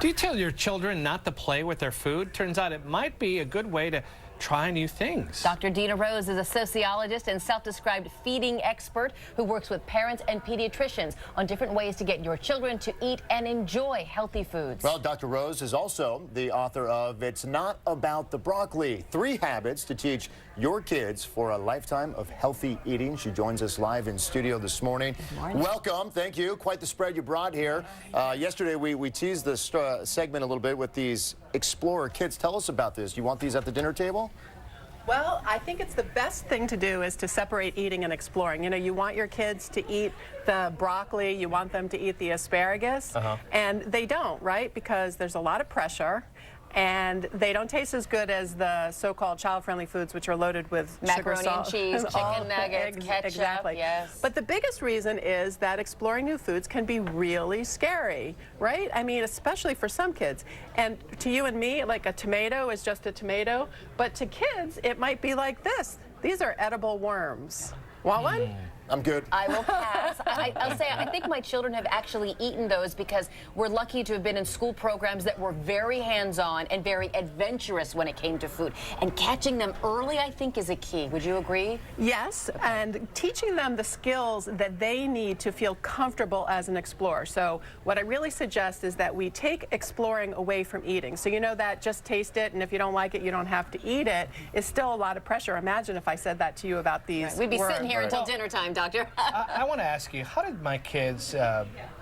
Do you tell your children not to play with their food? Turns out it might be a good way to try new things. Dr. Dina is a sociologist and self-described feeding expert who works with parents and pediatricians on different ways to get your children to eat and enjoy healthy foods. Well, Dr. Rose is also the author of It's Not About the Broccoli, 3 Habits to Teach Your Kids for a Lifetime of Healthy Eating. She joins us live in studio this morning. Good morning. Welcome. Thank you. Quite the spread you brought here. Yesterday, we teased this segment a little bit with these Explorer kits. Tell us about this. You want these at the dinner table? Well, I think it's the best thing to do is to separate eating and exploring. You know, you want your kids to eat the broccoli, you want them to eat the asparagus, and they don't, right? Because there's a lot of pressure, and they don't taste as good as the so-called child-friendly foods, which are loaded with macaroni sugar, and salt, cheese, chicken nuggets, ketchup. Exactly. Yes. But the biggest reason is that exploring new foods can be really scary, right? I mean, especially for some kids. And to you and me, like a tomato is just a tomato, but to kids, it might be like this. These are edible worms. Want one? I'm good. I will pass. I'll say I think my children have actually eaten those because we're lucky to have been in school programs that were very hands-on and very adventurous when it came to food. And catching them early, I think, is a key. Would you agree? Yes, and teaching them the skills that they need to feel comfortable as an explorer. So what I really suggest is that we take exploring away from eating. So you know that just taste it, and if you don't like it, you don't have to eat it, is still a lot of pressure. Imagine if I said that to you about these Right. We'd be worms. sitting here until dinner time, Doctor. I want to ask you, how did my kids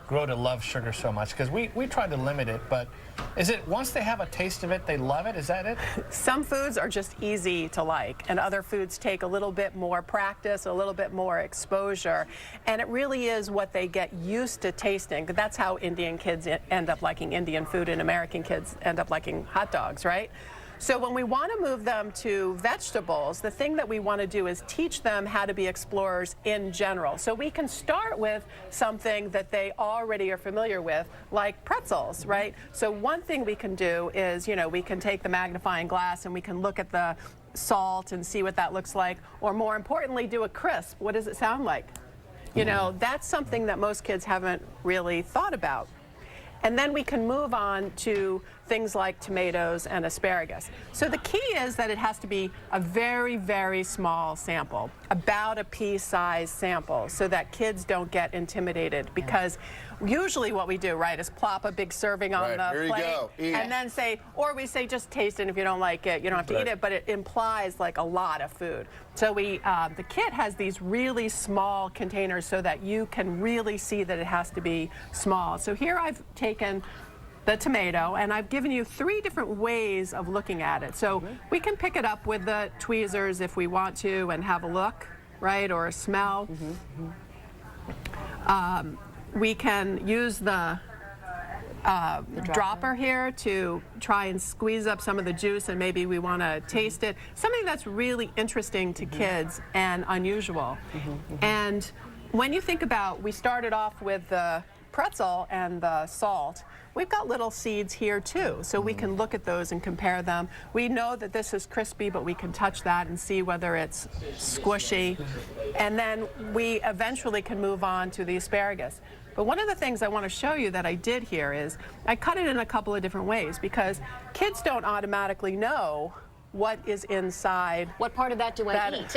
grow to love sugar so much? Because we tried to limit it, but is it once they have a taste of it, they love it? Is that it? Some foods are just easy to like, and other foods take a little bit more practice, a little bit more exposure, and it really is what they get used to tasting. That's how Indian kids end up liking Indian food, and American kids end up liking hot dogs, right? So when we want to move them to vegetables, the thing that we want to do is teach them how to be explorers in general. So we can start with something that they already are familiar with, like pretzels, right? So one thing we can do is, you know, we can take the magnifying glass and we can look at the salt and see what that looks like, or more importantly, do a crisp. What does it sound like? You know, that's something that most kids haven't really thought about. And then we can move on to things like tomatoes and asparagus. So the key is that it has to be a very, very small sample, about a pea-sized sample, so that kids don't get intimidated. Because usually what we do, right, is plop a big serving on the plate and then say, or we say just taste it, and if you don't like it, you don't have to eat it, but it implies like a lot of food. So the kit has these really small containers so that you can really see that it has to be small. So here I've taken the tomato, and I've given you 3 different ways of looking at it. So we can pick it up with the tweezers if we want to and have a look, right, or a smell. We can use the dropper here to try and squeeze up some of the juice, and maybe we want to taste it. Something that's really interesting to kids and unusual. And when you think about, we started off with the pretzel and the salt. We've got little seeds here too, so we can look at those and compare them. We know that this is crispy, but we can touch that and see whether it's squishy. And then we eventually can move on to the asparagus. But one of the things I want to show you that I did here is I cut it in a couple of different ways, because kids don't automatically know what is inside. What part of that do I eat?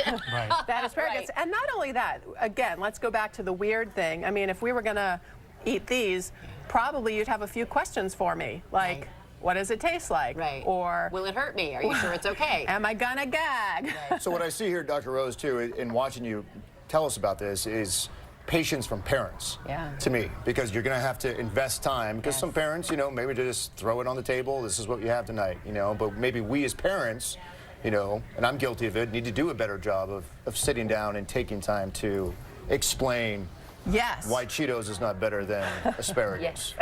That asparagus. And not only that, again, let's go back to the weird thing. I mean, if we were going to eat these, probably you'd have a few questions for me, like, what does it taste like? Or, will it hurt me? Are you sure it's okay? Am I gonna gag? So what I see here, Dr. Rose, too, in watching you tell us about this, is patience from parents, to me, because you're going to have to invest time, because some parents, you know, maybe they just throw it on the table, this is what you have tonight, you know, but maybe we as parents, you know, and I'm guilty of it, need to do a better job of sitting down and taking time to explain why Cheetos is not better than asparagus.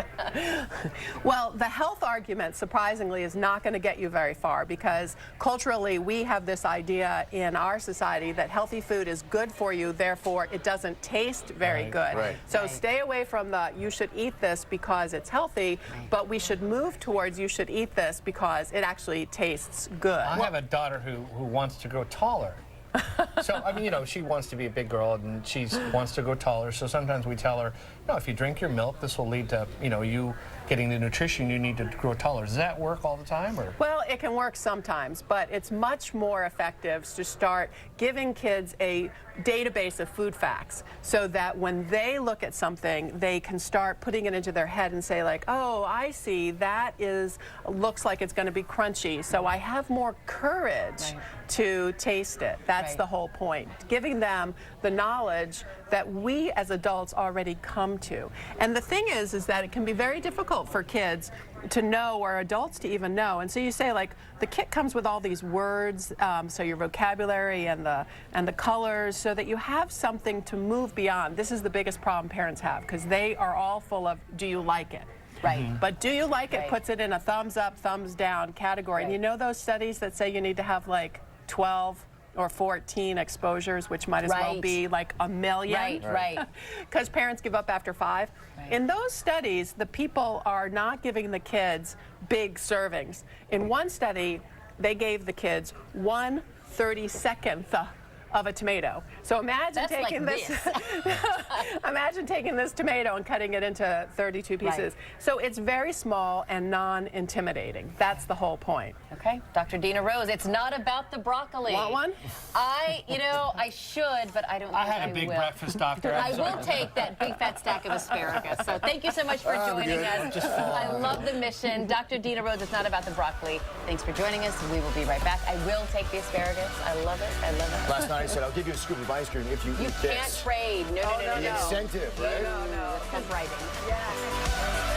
Well, the health argument, surprisingly, is not going to get you very far, because culturally we have this idea in our society that healthy food is good for you, therefore it doesn't taste very good. So stay away from the you should eat this because it's healthy, but we should move towards you should eat this because it actually tastes good. I have a daughter who wants to grow taller. So, I mean, you know, she wants to be a big girl and she wants to go taller. So sometimes we tell her, no, if you drink your milk, this will lead to, you know, you getting the nutrition you need to grow taller. Does that work all the time? Or? Well, it can work sometimes, but it's much more effective to start giving kids a database of food facts so that when they look at something, they can start putting it into their head and say like, oh, I see, that looks like it's going to be crunchy, so I have more courage to taste it. That's the whole point. Giving them the knowledge that we as adults already come to. And the thing is that it can be very difficult for kids to know, or adults to even know. And so you say like, the kit comes with all these words, so your vocabulary and the colors, so that you have something to move beyond. This is the biggest problem parents have, because they are all full of, do you like it? Right. But do you like it puts it in a thumbs up, thumbs down category. And you know those studies that say you need to have like 12 or 14 exposures, which might as well be like a million. Right. Because parents give up after 5. In those studies, the people are not giving the kids big servings. In one study, they gave the kids 1/32 of a tomato. So imagine taking this. Imagine taking this tomato and cutting it into 32 pieces. So it's very small and non-intimidating. That's the whole point. Okay, Dr. Dina Rose, it's not about the broccoli. Want one? I should, but I don't think I had a big breakfast, doctor. I will take that big fat stack of asparagus. So thank you so much for joining us. I love the mission. Dr. Dina Rose, it's not about the broccoli. Thanks for joining us. We will be right back. I will take the asparagus. I love it. I love it. Last night I said, I'll give you a scoop of ice cream if you eat this. You can't trade. No. The incentive, right? No. That's writing. Yeah.